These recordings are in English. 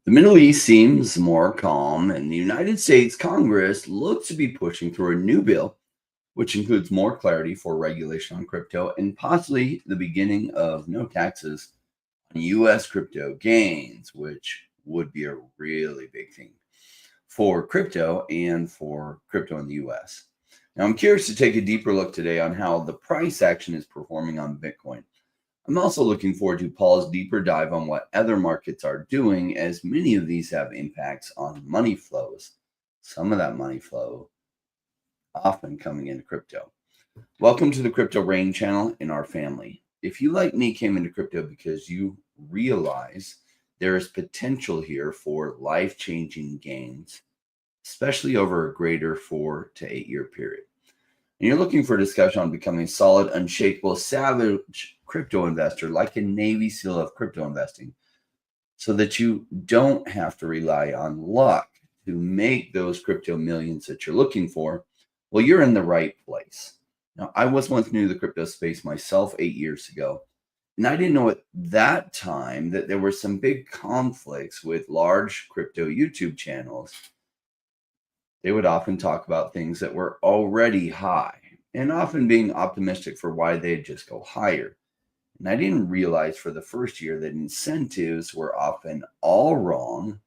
The Middle East seems more calm, and the United States Congress looks to be pushing through a new bill, which includes more clarity for regulation on crypto and possibly the beginning of no taxes on U.S. crypto gains, which would be a really big thing for crypto and for crypto in the U.S. Now, I'm curious to take a deeper look today on how the price action is performing on Bitcoin. I'm also looking forward to Paul's deeper dive on what other markets are doing, as many of these have impacts on money flows. Some of that money flow often coming into crypto. Welcome to the Crypto Rain channel in our family. If you, like me, came into crypto because you realize there is potential here for life-changing gains, especially over a greater 4 to 8 year period, and you're looking for a discussion on becoming a solid, unshakable, savage crypto investor, like a Navy SEAL of crypto investing, so that you don't have to rely on luck to make those crypto millions that you're looking for, well, you're in the right place. Now, I was once new to the crypto space myself 8 years ago, and I didn't know at that time that there were some big conflicts with large crypto YouTube channels. They would often talk about things that were already high and often being optimistic for why they'd just go higher. And I didn't realize for the first year that incentives were often all wrong.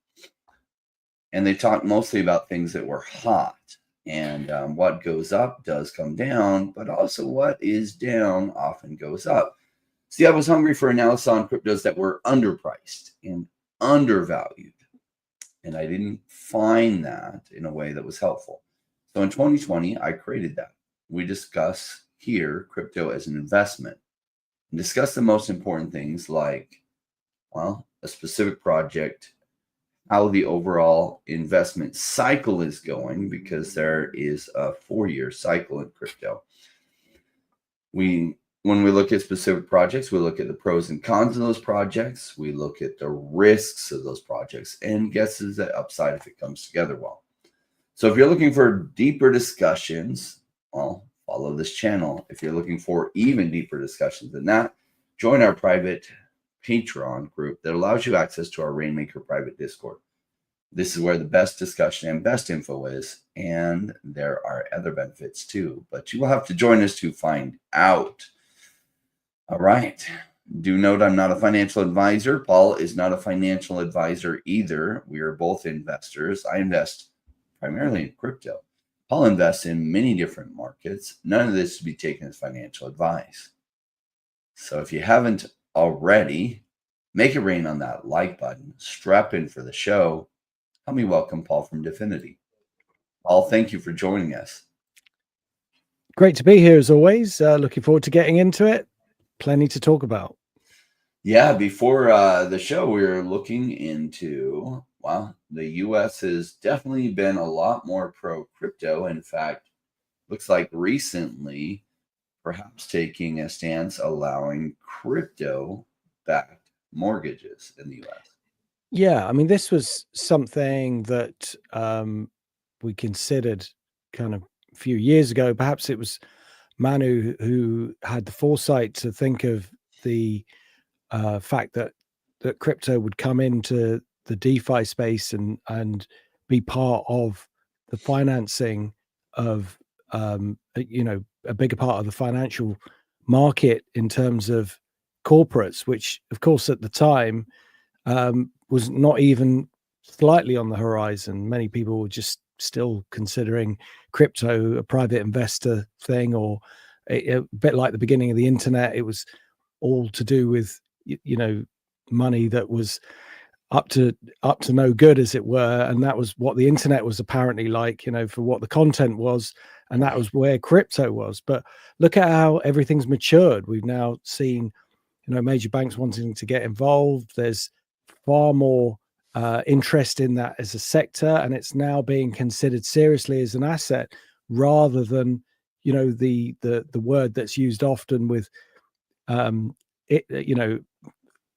And they talked mostly about things that were hot. And what goes up does come down, but also what is down often goes up. See, I was hungry for analysis on cryptos that were underpriced and undervalued. And I didn't find that in a way that was helpful. So in 2020, I created that. We discuss here crypto as an investment and discuss the most important things like, well, a specific project, how the overall investment cycle is going, because there is a 4-year cycle in crypto. When we look at specific projects, we look at the pros and cons of those projects. We look at the risks of those projects and guesses at upside if it comes together well. So if you're looking for deeper discussions, well, follow this channel. If you're looking for even deeper discussions than that, join our private Patreon group that allows you access to our Rainmaker private Discord. This is where the best discussion and best info is, and there are other benefits too, but you will have to join us to find out. All right. Do note I'm not a financial advisor. Paul is not a financial advisor either. We are both investors. I invest primarily in crypto. Paul invests in many different markets. None of this to be taken as financial advice. So if you haven't already, make it rain on that like button. Strap in for the show. Help me welcome Paul from DEVVE. Paul, thank you for joining us. Great to be here as always. Looking forward to getting into it. Plenty to talk about. Yeah, before the show, we were looking into, well, the U.S. has definitely been a lot more pro-crypto. In fact, looks like recently, perhaps taking a stance allowing crypto-backed mortgages in the U.S. Yeah, I mean, this was something that we considered kind of a few years ago. Perhaps it was Manu who had the foresight to think of the fact that crypto would come into the DeFi space and be part of the financing of a bigger part of the financial market in terms of corporates, which of course at the time was not even slightly on the horizon. Many people were just still considering crypto a private investor thing, or a bit like the beginning of the internet. It was all to do with money that was up to no good, as it were, and that was what the internet was apparently like, for what the content was, and that was where crypto was. But look at how everything's matured. We've now seen major banks wanting to get involved. There's far more interest in that as a sector, and it's now being considered seriously as an asset, rather than the word that's used often with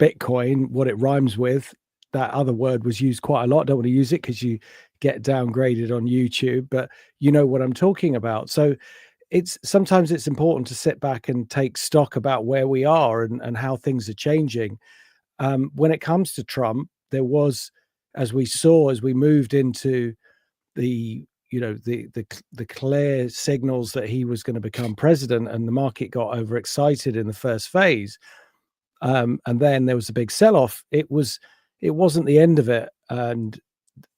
Bitcoin, what it rhymes with. That other word was used quite a lot. Don't want to use it because you get downgraded on YouTube, but you know what I'm talking about. So sometimes it's important to sit back and take stock about where we are and how things are changing. When it comes to Trump, there was as we saw as we moved into the the clear signals that he was going to become president, and the market got overexcited in the first phase, and then there was a big sell-off. It wasn't the end of it, and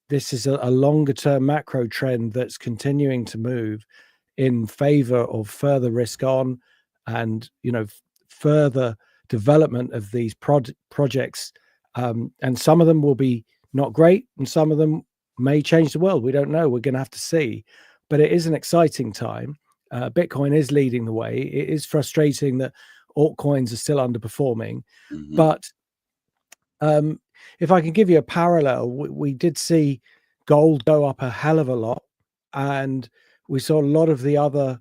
this is a longer term macro trend that's continuing to move in favor of further risk on, and further development of these projects, and some of them will be not great, and some of them may change the world. We don't know. We're going to have to see. But it is an exciting time. Bitcoin is leading the way. It is frustrating that altcoins are still underperforming. Mhm. But if I can give you a parallel, we did see gold go up a hell of a lot, and we saw a lot of the other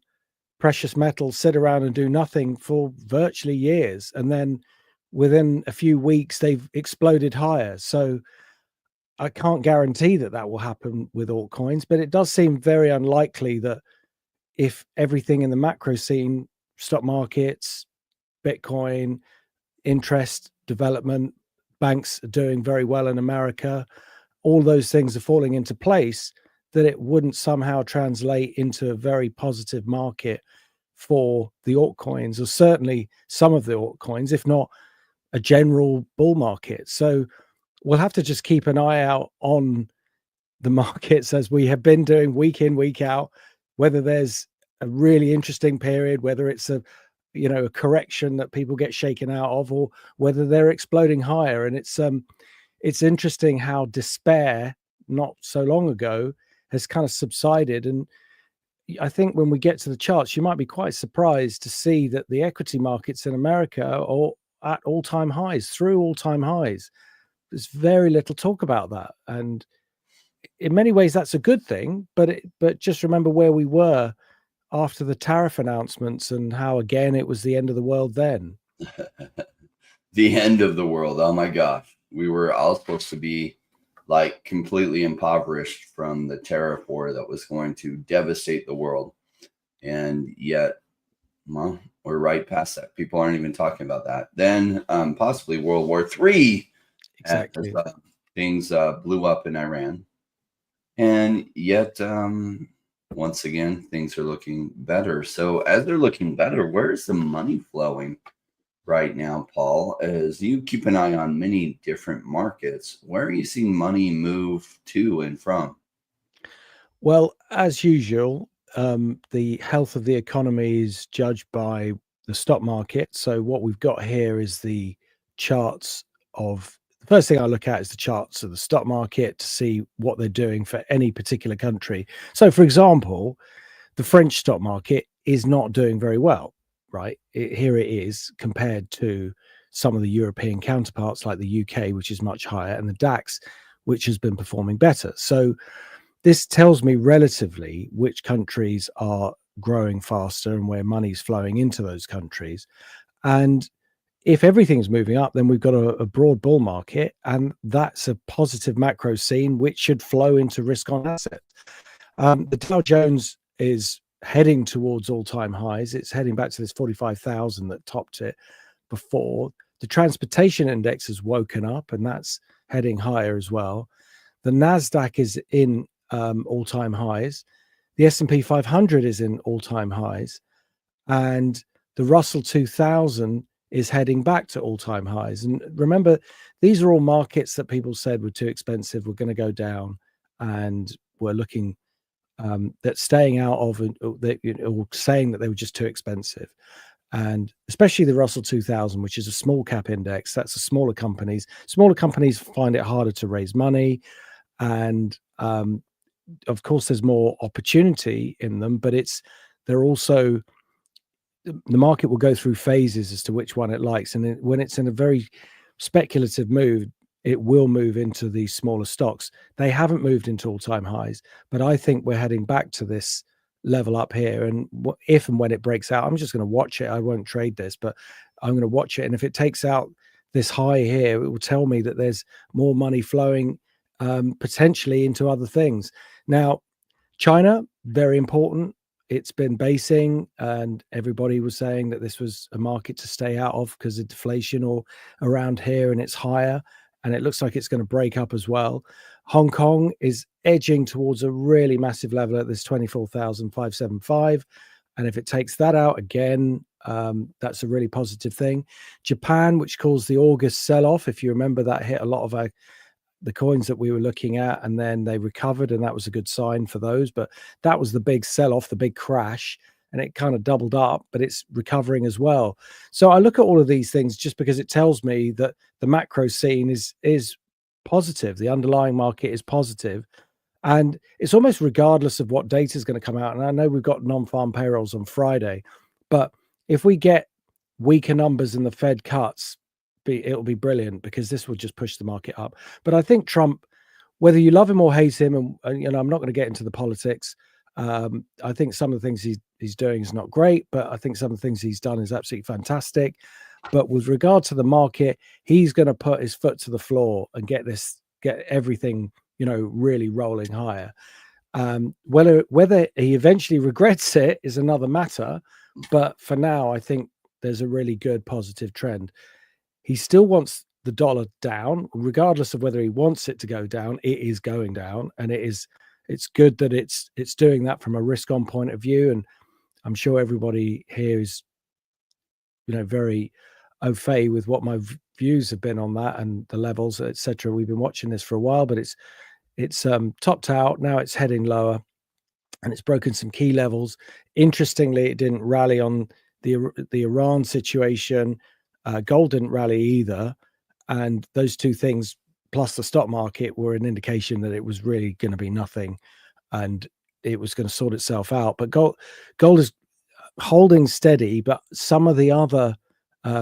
precious metals sit around and do nothing for virtually years. And then within a few weeks, they've exploded higher. So I can't guarantee that that will happen with altcoins, but it does seem very unlikely that if everything in the macro scene, stock markets, Bitcoin, interest, development, banks are doing very well in America, all those things are falling into place, that it wouldn't somehow translate into a very positive market for the altcoins, or certainly some of the altcoins, if not a general bull market. So we'll have to just keep an eye out on the markets, as we have been doing week in, week out, whether there's a really interesting period, whether it's a correction that people get shaken out of, or whether they're exploding higher. And it's interesting how despair not so long ago has kind of subsided. And I think when we get to the charts, you might be quite surprised to see that the equity markets in America are at all-time highs, through all-time highs. There's very little talk about that, and in many ways that's a good thing. But just remember where we were after the tariff announcements, and how again it was the end of the world then. The end of the world. Oh my gosh. We were all supposed to be like completely impoverished from the tariff war that was going to devastate the world. And yet, well, we're right past that. People aren't even talking about that. Then possibly World War III. Exactly. As things blew up in Iran. And yet, once again, things are looking better. So as they're looking better, where's the money flowing right now, Paul? As you keep an eye on many different markets, where are you seeing money move to and from? Well, as usual, the health of the economy is judged by the stock market. So what we've got here is the charts of the first thing I look at is the charts of the stock market to see what they're doing for any particular country. So, for example, the French stock market is not doing very well, right? Here it is compared to some of the European counterparts like the UK, which is much higher, and the DAX, which has been performing better. So this tells me relatively which countries are growing faster and where money's flowing into those countries. And if everything's moving up, then we've got a broad bull market, and that's a positive macro scene, which should flow into risk on assets. The Dow Jones is heading towards all-time highs. It's heading back to this 45,000 that topped it before. The transportation index has woken up, and that's heading higher as well. The NASDAQ is in all-time highs. The S&P 500 is in all-time highs. And the Russell 2000 is heading back to all-time highs. And remember, these are all markets that people said were too expensive, were going to go down, and were looking that staying out of, or saying that they were just too expensive. And especially the Russell 2000, which is a small cap index, that's the smaller companies. Smaller companies find it harder to raise money. And of course, there's more opportunity in them, but they're also, the market will go through phases as to which one it likes. And when it's in a very speculative move, it will move into these smaller stocks. They haven't moved into all-time highs, but I think we're heading back to this level up here. And if and when it breaks out, I'm just going to watch it. I won't trade this, but I'm going to watch it. And if it takes out this high here, it will tell me that there's more money flowing potentially into other things. Now, China, very important. It's been basing, and everybody was saying that this was a market to stay out of because of deflation or around here, and it's higher. and it looks like it's going to break up as well. Hong Kong is edging towards a really massive level at this 24,575. And if it takes that out again, that's a really positive thing. Japan, which caused the August sell-off, if you remember, that hit a lot of the coins that we were looking at, and then they recovered, and that was a good sign for those. But that was the big sell-off, the big crash, and it kind of doubled up, but it's recovering as well. So I look at all of these things just because it tells me that the macro scene is positive. The underlying market is positive, and it's almost regardless of what data is going to come out. And I know we've got non-farm payrolls on Friday, but if we get weaker numbers and the Fed cuts, it'll be brilliant, because this will just push the market up. But I think Trump, whether you love him or hate him, and you know, I'm not going to get into the politics. I think some of the things he's doing is not great, but I think some of the things he's done is absolutely fantastic. But with regard to the market, he's going to put his foot to the floor and get everything, you know, really rolling higher. Whether he eventually regrets it is another matter. But for now, I think there's a really good positive trend. He still wants the dollar down, regardless of whether he wants it to go down. It is going down, and it's good that it's doing that from a risk on point of view. And I'm sure everybody here is, you know, very au fait with what my views have been on that and the levels, etc. We've been watching this for a while, but it's topped out. Now it's heading lower, and it's broken some key levels. Interestingly, it didn't rally on the Iran situation. Gold didn't rally either, and those two things plus the stock market were an indication that it was really going to be nothing, and it was going to sort itself out. But gold is holding steady, but some of the other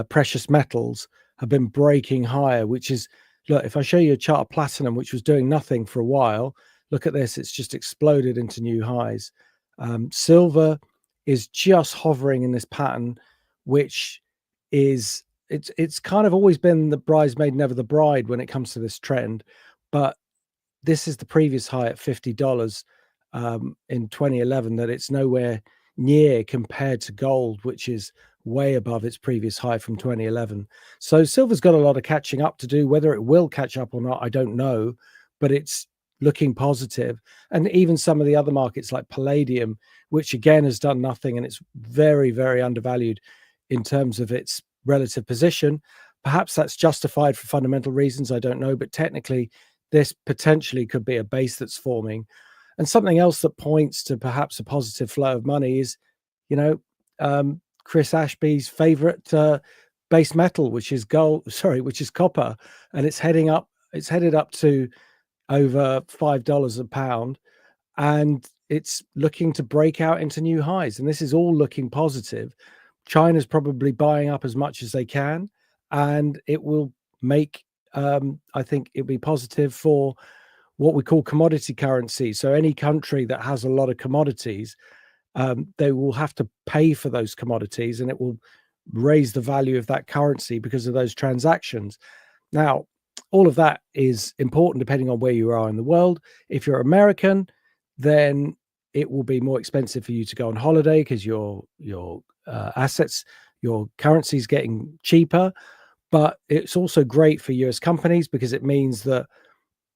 precious metals have been breaking higher, which is, look, if I show you a chart of platinum, which was doing nothing for a while, look at this, it's just exploded into new highs. Silver is just hovering in this pattern, which is, it's kind of always been the bridesmaid, never the bride when it comes to this trend. But this is the previous high at $50 in 2011, that it's nowhere near compared to gold, which is way above its previous high from 2011. So silver's got a lot of catching up to do. Whether it will catch up or not, I don't know, but it's looking positive. And even some of the other markets like palladium, which again has done nothing, and it's very, very undervalued in terms of its relative position. Perhaps that's justified for fundamental reasons, I don't know, but technically this potentially could be a base that's forming. And something else that points to perhaps a positive flow of money is, you know, Chris Ashby's favorite base metal, which is copper, and it's headed up to over $5 a pound, and it's looking to break out into new highs. And this is all looking positive. China's probably buying up as much as they can, and it will make, I think it'll be positive for what we call commodity currency. So any country that has a lot of commodities, they will have to pay for those commodities, and it will raise the value of that currency because of those transactions. Now, all of that is important depending on where you are in the world. If you're American, then it will be more expensive for you to go on holiday because your assets, your currency is getting cheaper. But it's also great for US companies because it means that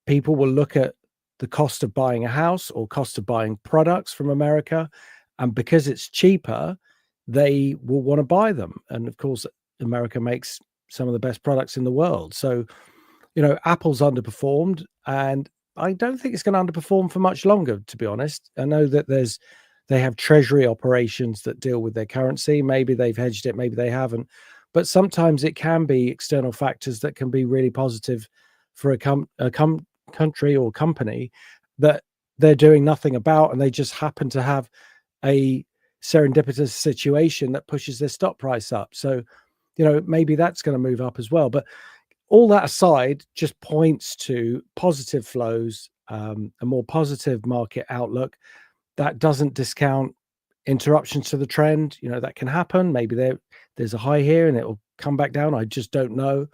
people will look at the cost of buying a house or cost of buying products from America, and because it's cheaper, they will want to buy them. And of course, America makes some of the best products in the world. So, you know, Apple's underperformed, and I don't think it's going to underperform for much longer, to be honest. I know that they have treasury operations that deal with their currency. Maybe they've hedged it, maybe they haven't. But sometimes it can be external factors that can be really positive for a country or company that they're doing nothing about, and they just happen to have a serendipitous situation that pushes their stock price up. So, you know, maybe that's going to move up as well. But all that aside, just points to positive flows, a more positive market outlook. That doesn't discount interruptions to the trend. You know, that can happen. Maybe there's a high here and it will come back down. I just don't know.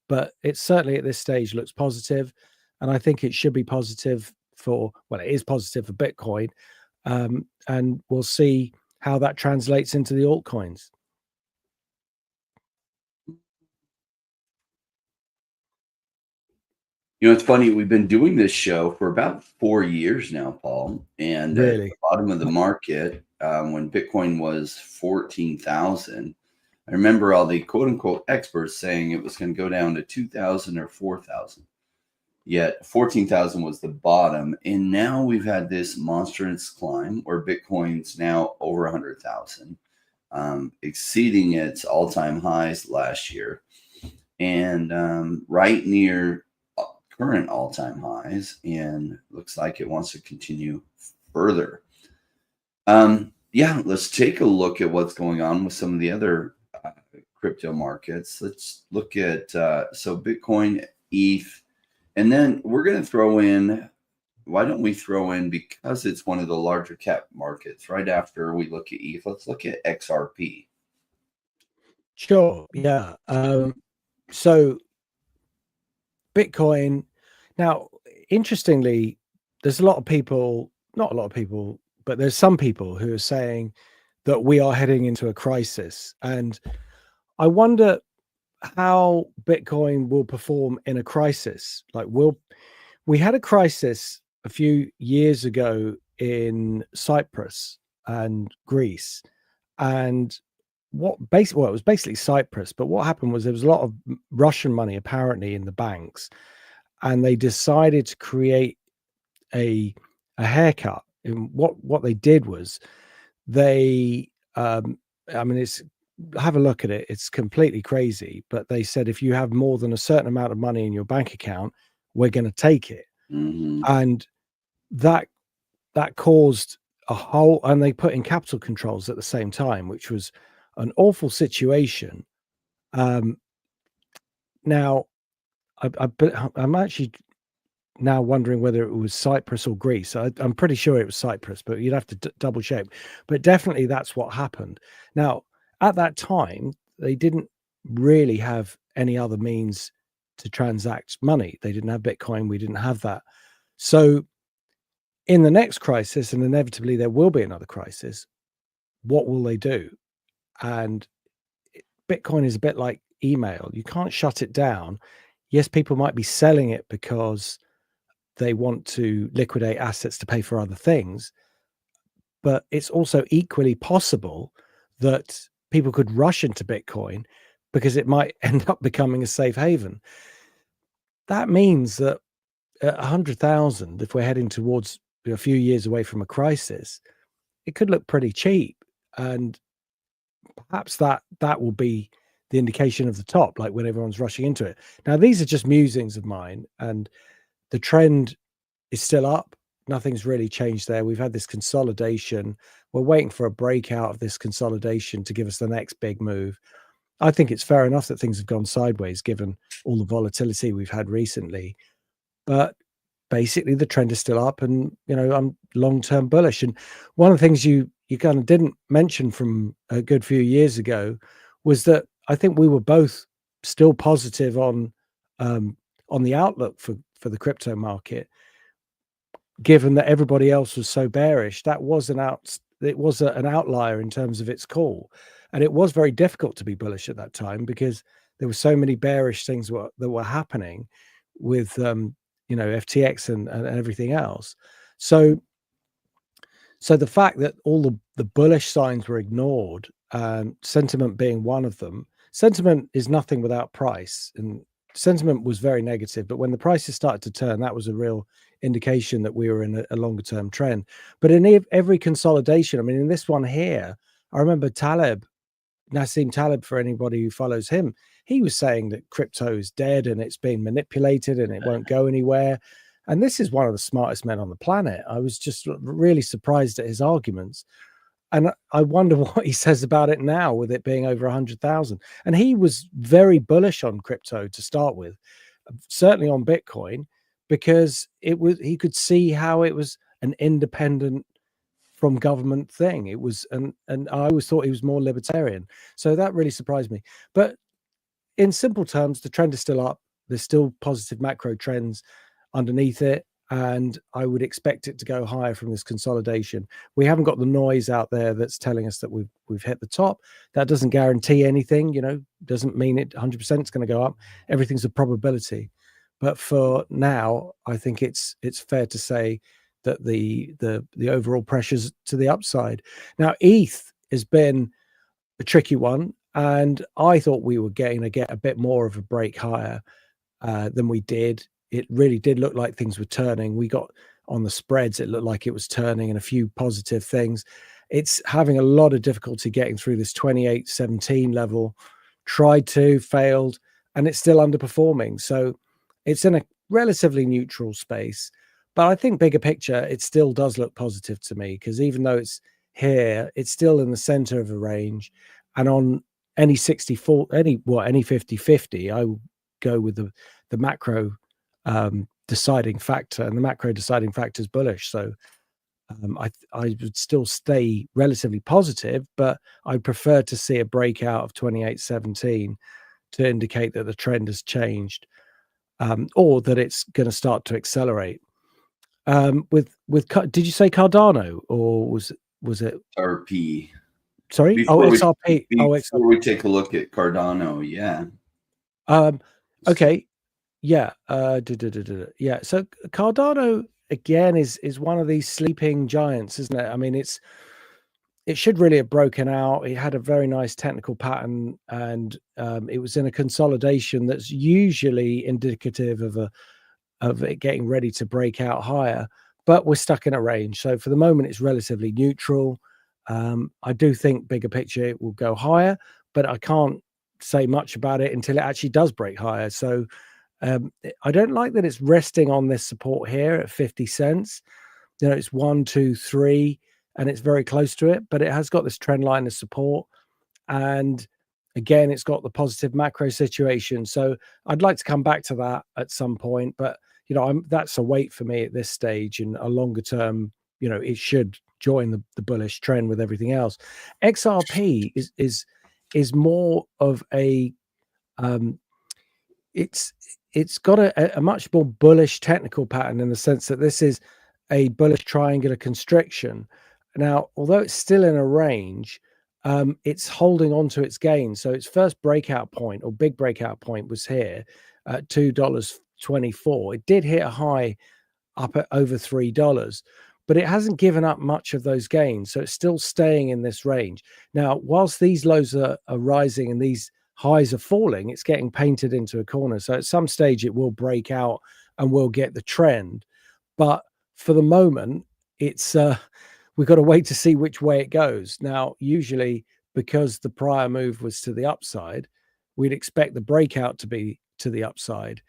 But it certainly at this stage looks positive. And I think it should be positive it is positive for Bitcoin. And we'll see how that translates into the altcoins. It's funny. We've been doing this show for about 4 years now, Paul. And at Really? the bottom of the market, when Bitcoin was 14,000, I remember all the quote unquote experts saying it was going to go down to 2,000 or 4,000. Yet 14,000 was the bottom. And now we've had this monstrous climb where Bitcoin's now over 100,000, exceeding its all time highs last year and right near current all-time highs, and looks like it wants to continue further. Yeah, let's take a look at what's going on with some of the other crypto markets. Let's look at so Bitcoin, ETH, and then we're going to throw in. Why don't we throw in, because it's one of the larger cap markets, right after we look at ETH, let's look at XRP. Sure. Yeah. So Bitcoin. Now, interestingly, there's a lot of people, not a lot of people, but there's some people who are saying that we are heading into a crisis. And I wonder how Bitcoin will perform in a crisis. Like, we had a crisis a few years ago in Cyprus and Greece. And well, it was basically Cyprus, but what happened was there was a lot of Russian money apparently in the banks, and they decided to create a haircut. And what they did was they, I mean, it's have a look at it. It's completely crazy, but they said if you have more than a certain amount of money in your bank account, we're going to take it, and that caused a whole, and they put in capital controls at the same time, which was an awful situation. Now, I'm actually now wondering whether it was Cyprus or Greece. I'm pretty sure it was Cyprus, but you'd have to double check. But definitely that's what happened. Now, at that time, they didn't really have any other means to transact money. They didn't have Bitcoin. We didn't have that. So in the next crisis, and inevitably there will be another crisis, what will they do? And Bitcoin is a bit like email. You can't shut it down. Yes, people might be selling it because they want to liquidate assets to pay for other things, but it's also equally possible that people could rush into Bitcoin because it might end up becoming a safe haven. That means that at 100,000, if we're heading towards a few years away from a crisis, it could look pretty cheap. And perhaps that will be the indication of the top, like when everyone's rushing into it. Now, these are just musings of mine, and the trend is still up. Nothing's really changed there. We've had this consolidation. We're waiting for a breakout of this consolidation to give us the next big move. I think it's fair enough that things have gone sideways given all the volatility we've had recently. But basically the trend is still up, and I'm long-term bullish. And one of the things you kind of didn't mention from a good few years ago was that I think we were both still positive on the outlook for the crypto market, given that everybody else was so bearish. That was an outlier in terms of its call, and it was very difficult to be bullish at that time because there were so many bearish things that were happening with FTX and everything else. So the fact that all the bullish signs were ignored, sentiment being one of them. Sentiment is nothing without price, and sentiment was very negative. But when the prices started to turn, that was a real indication that we were in a longer term trend. But in every consolidation, I mean, in this one here, I remember Nassim Taleb, for anybody who follows him, he was saying that crypto is dead and it's being manipulated and it won't go anywhere. And this is one of the smartest men on the planet. I was just really surprised at his arguments. And I wonder what he says about it now, with it being over 100,000. And he was very bullish on crypto to start with, certainly on Bitcoin, because he could see how it was an independent from government thing. It was, and I always thought he was more libertarian. So that really surprised me. But in simple terms, the trend is still up. There's still positive macro trends underneath it, and I would expect it to go higher from this consolidation. We haven't got the noise out there that's telling us that we've hit the top. That doesn't guarantee anything, doesn't mean it 100% is going to go up. Everything's a probability. But for now, I think it's fair to say that the overall pressures to the upside. Now, ETH has been a tricky one, and I thought we were going to get a bit more of a break higher than we did. It really did look like things were turning. We got on the spreads, it looked like it was turning, and a few positive things. It's having a lot of difficulty getting through this 28.17 level. Tried to, failed, and it's still underperforming. So it's in a relatively neutral space. But I think bigger picture, it still does look positive to me, because even though it's here, it's still in the center of a range. And on any 64, any 50-50, I will go with the macro deciding factor, and the macro deciding factor is bullish. So I would still stay relatively positive, but I'd prefer to see a breakout of 28.17 to indicate that the trend has changed, or that it's going to start to accelerate. Did you say Cardano, or was it RP? Sorry, XRP. Before we take a look at Cardano, yeah. Okay, yeah. Yeah. So Cardano again is one of these sleeping giants, isn't it? I mean, it should really have broken out. It had a very nice technical pattern, and it was in a consolidation that's usually indicative of it getting ready to break out higher. But we're stuck in a range, so for the moment it's relatively neutral. I do think bigger picture it will go higher, but I can't say much about it until it actually does break higher. So I don't like that it's resting on this support here at 50 cents. You know, it's 1, 2, 3, and it's very close to it, but it has got this trend line of support. And again, it's got the positive macro situation. So I'd like to come back to that at some point, but you know, that's a wait for me at this stage. And a longer term, you know, it should join the bullish trend with everything else. XRP is more of a it's got a much more bullish technical pattern, in the sense that this is a bullish triangular constriction. Now, although it's still in a range, it's holding on to its gains. So its first breakout point, or big breakout point, was here at $2.24. It did hit a high up at over $3, but it hasn't given up much of those gains. So it's still staying in this range. Now, whilst these lows are rising and these highs are falling, it's getting painted into a corner. So at some stage it will break out and we'll get the trend. But for the moment, it's we've got to wait to see which way it goes. Now, usually, because the prior move was to the upside, we'd expect the breakout to be to the upside,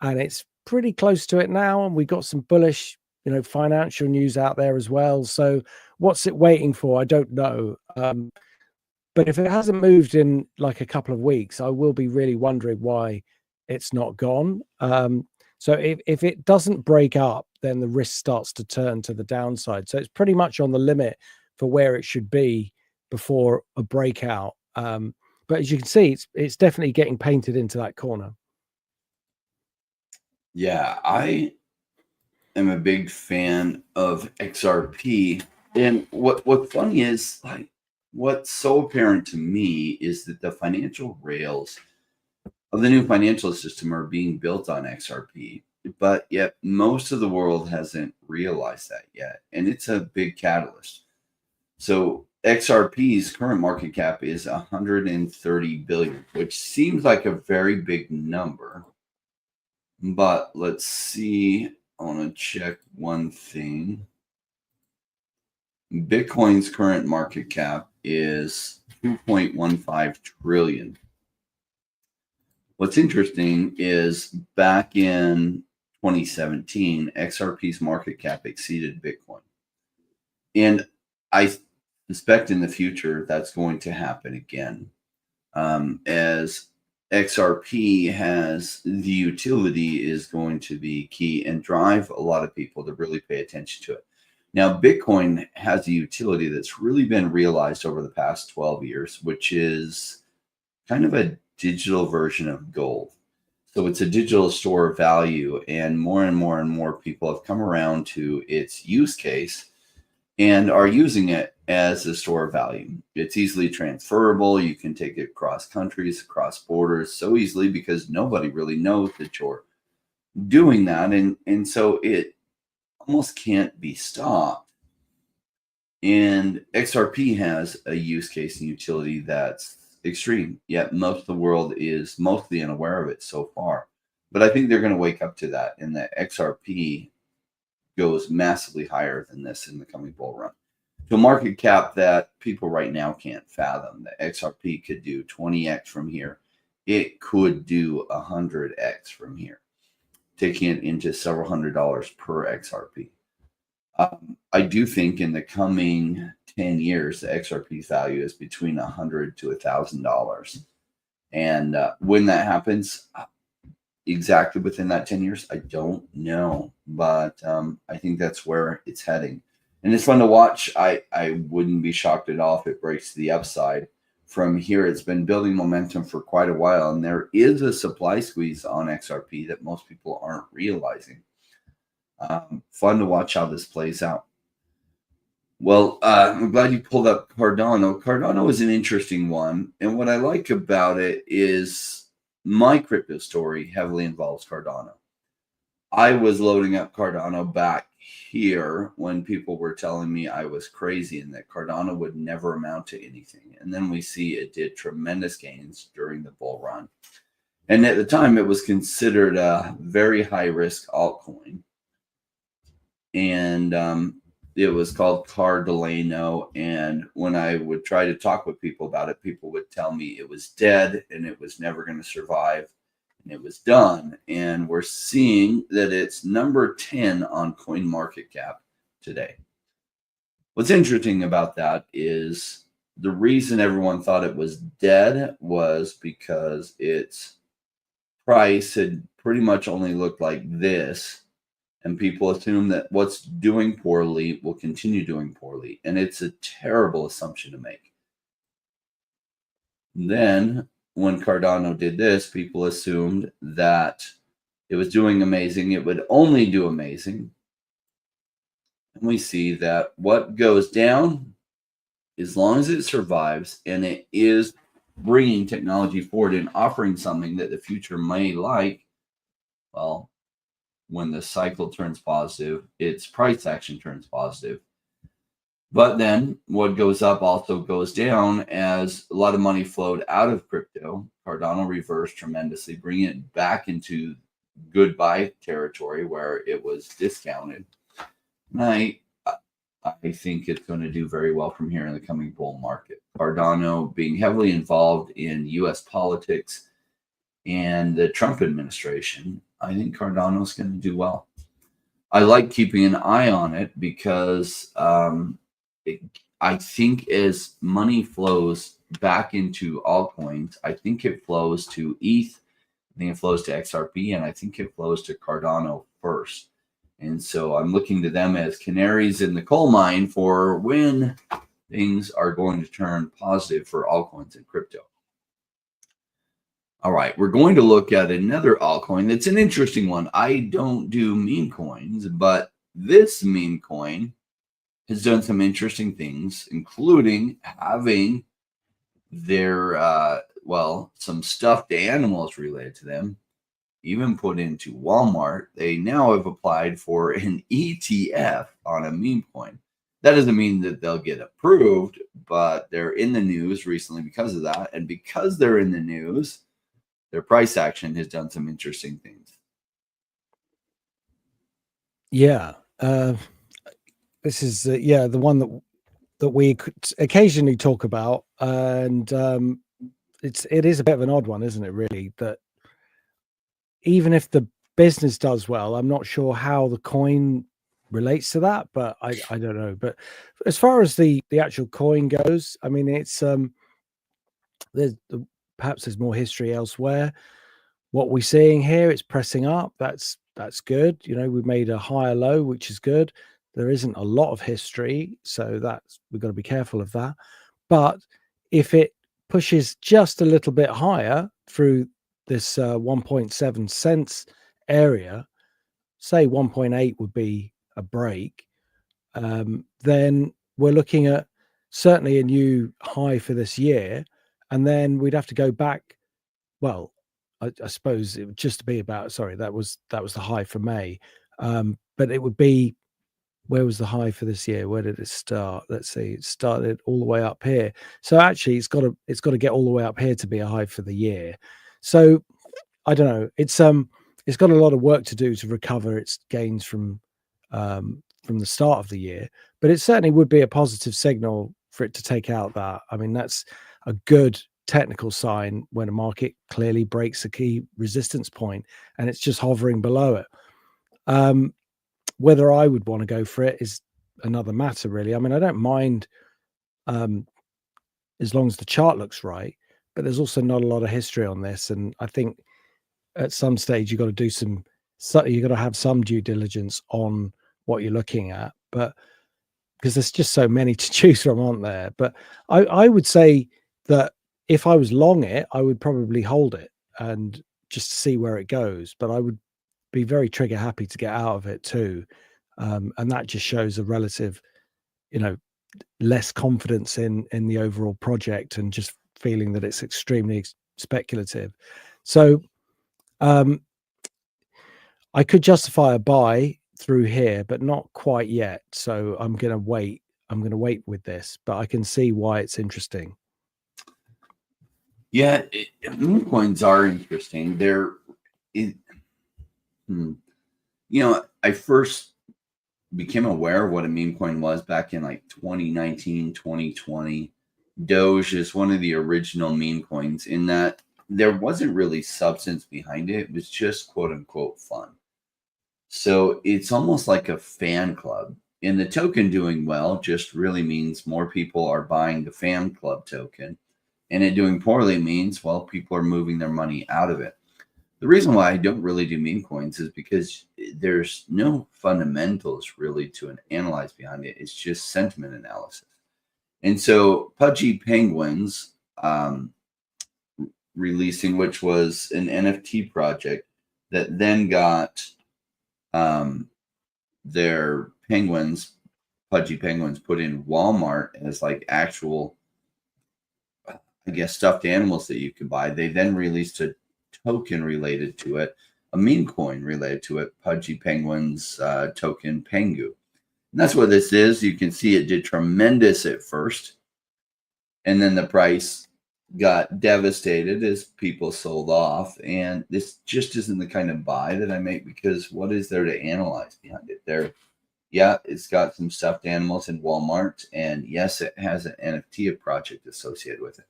and it's pretty close to it now. And we got some bullish, you know, financial news out there as well. So what's it waiting for? I don't know. But if it hasn't moved in like a couple of weeks, I will be really wondering why it's not gone. So if it doesn't break up, then the risk starts to turn to the downside. So it's pretty much on the limit for where it should be before a breakout. But as you can see, it's definitely getting painted into that corner. Yeah, I am a big fan of XRP. And what's funny is, like, what's so apparent to me is that the financial rails of the new financial system are being built on XRP, but yet most of the world hasn't realized that yet. And it's a big catalyst. So XRP's current market cap is 130 billion, which seems like a very big number. But let's see. I want to check one thing. Bitcoin's current market cap is 2.15 trillion. What's interesting is back in 2017, XRP's market cap exceeded Bitcoin. And I suspect in the future that's going to happen again. As XRP has, the utility is going to be key and drive a lot of people to really pay attention to it. Now, Bitcoin has a utility that's really been realized over the past 12 years, which is kind of a digital version of gold. So it's a digital store of value, and more people have come around to its use case and are using it as a store of value. It's easily transferable. You can take it across countries, across borders so easily, because nobody really knows that you're doing that, and so it almost can't be stopped. And XRP has a use case and utility that's extreme, yet most of the world is mostly unaware of it so far. But I think they're going to wake up to that, and that XRP goes massively higher than this in the coming bull run. To a market cap that people right now can't fathom. The XRP could do 20x from here. It could do 100x from here, taking it into several $100s per XRP. I do think in the coming 10 years, the XRP value is between $100 to $1,000. And when that happens, exactly within that 10 years, I don't know. But I think that's where it's heading. And it's fun to watch. I wouldn't be shocked at all if it breaks to the upside. From here, it's been building momentum for quite a while. And there is a supply squeeze on XRP that most people aren't realizing. Fun to watch how this plays out. Well, I'm glad you pulled up Cardano. Cardano is an interesting one. And what I like about it is my crypto story heavily involves Cardano. I was loading up Cardano back here when people were telling me I was crazy and that Cardano would never amount to anything. And then we see it did tremendous gains during the bull run. And at the time, it was considered a very high-risk altcoin. And it was called Cardano. And when I would try to talk with people about it, people would tell me it was dead and it was never going to survive. And it was done. And we're seeing that it's number 10 on CoinMarketCap today. What's interesting about that is the reason everyone thought it was dead was because its price had pretty much only looked like this. And people assume that what's doing poorly will continue doing poorly. And it's a terrible assumption to make. Then when Cardano did this, people assumed that it was doing amazing. It would only do amazing. And we see that what goes down, as long as it survives and it is bringing technology forward and offering something that the future may like, well, when the cycle turns positive, its price action turns positive. But then what goes up also goes down as a lot of money flowed out of crypto. Cardano reversed tremendously, bringing it back into goodbye territory where it was discounted. And I think it's going to do very well from here in the coming bull market. Cardano being heavily involved in U.S. politics and the Trump administration, I think Cardano is going to do well. I like keeping an eye on it because I think as money flows back into altcoins, I think it flows to ETH, I think it flows to XRP, and I think it flows to Cardano first. And so I'm looking to them as canaries in the coal mine for when things are going to turn positive for altcoins and crypto. All right, we're going to look at another altcoin that's an interesting one. I don't do meme coins, but this meme coin has done some interesting things, including having their, some stuffed animals related to them, even put into Walmart. They now have applied for an ETF on a meme coin. That doesn't mean that they'll get approved, but they're in the news recently because of that. And because they're in the news, their price action has done some interesting things. Yeah. This is the one that we occasionally talk about, and it is a bit of an odd one, isn't it? Really, that even if the business does well, I'm not sure how the coin relates to that, but I don't know. But as far as the actual coin goes, I mean, it's perhaps there's more history elsewhere. What we're seeing here, it's pressing up. That's good. You know, we've made a higher low, which is good. There isn't a lot of history, so we've got to be careful of that. But if it pushes just a little bit higher through this 1.7 cents area, say 1.8 would be a break, then we're looking at certainly a new high for this year. And then we'd have to go back, well, I suppose it would just be about, sorry, that was the high for May. But it would be, where was the high for this year? Where did it start? Let's see, it started all the way up here. So actually it's got to get all the way up here to be a high for the year. So I don't know. It's got a lot of work to do to recover its gains from the start of the year, but it certainly would be a positive signal for it to take out that. I mean, that's a good technical sign when a market clearly breaks a key resistance point and it's just hovering below it. Whether I would want to go for it is another matter, really. I mean, I don't mind as long as the chart looks right, but there's also not a lot of history on this, and I think at some stage you've got to do you've got to have some due diligence on what you're looking at, but because there's just so many to choose from, aren't there? But I would say that if I was long it, I would probably hold it and just see where it goes, but I would be very trigger happy to get out of it too. And that just shows a relative, less confidence in the overall project and just feeling that it's extremely speculative. So I could justify a buy through here, but not quite yet. So I'm going to wait. I'm going to wait with this, but I can see why it's interesting. Yeah, meme coins are interesting. I first became aware of what a meme coin was back in like 2019, 2020. Doge is one of the original meme coins in that there wasn't really substance behind it. It was just quote unquote fun. So it's almost like a fan club. And the token doing well just really means more people are buying the fan club token. And it doing poorly means, well, people are moving their money out of it. The reason why I don't really do meme coins is because there's no fundamentals really to analyze behind it. It's just sentiment analysis. And so Pudgy Penguins releasing, which was an NFT project that then got their Pudgy Penguins put in Walmart as like actual, I guess, stuffed animals that you could buy. They then released a token related to it, a meme coin related to it, Pudgy Penguins token PENGU. And that's what this is. You can see it did tremendous at first. And then the price got devastated as people sold off. And this just isn't the kind of buy that I make, because what is there to analyze behind it? It's got some stuffed animals in Walmart. And yes, it has an NFT project associated with it.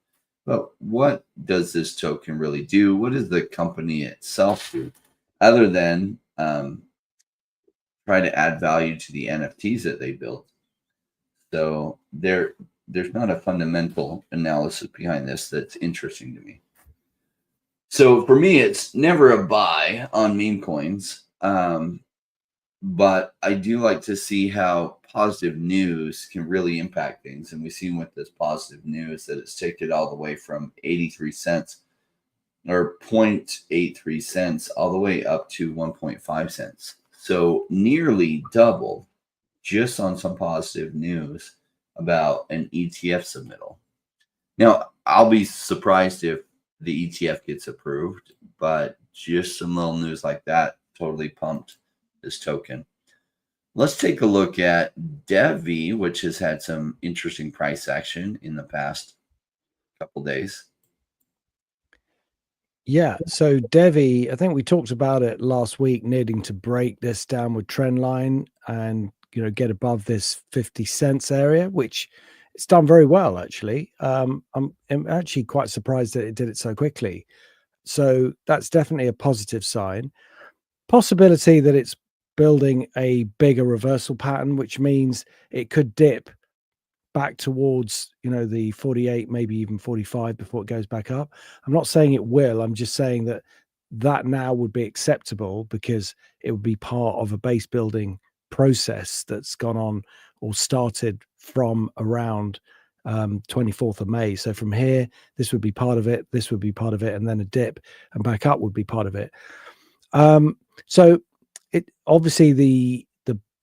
But what does this token really do? What does the company itself do other than try to add value to the NFTs that they built? So there's not a fundamental analysis behind this that's interesting to me. So for me, it's never a buy on meme coins. But I do like to see how positive news can really impact things. And we've seen with this positive news that it's taken all the way from 83 cents or 0.83 cents all the way up to 1.5 cents. So nearly doubled just on some positive news about an ETF submittal. Now, I'll be surprised if the ETF gets approved, but just some little news like that totally pumped this token. Let's take a look at DEVVE, which has had some interesting price action in the past couple days. Yeah, so DEVVE, I think we talked about it last week, needing to break this downward trend line and get above this 50 cents area, which it's done very well, actually. I'm actually quite surprised that it did it so quickly. So that's definitely a positive sign. Possibility that it's building a bigger reversal pattern, which means it could dip back towards the 48, maybe even 45 before it goes back up. I'm not saying it will. I'm just saying that now would be acceptable because it would be part of a base building process that's gone on or started from around 24th of May. So from here, this would be part of it, this would be part of it, and then a dip and back up would be part of it. So it obviously the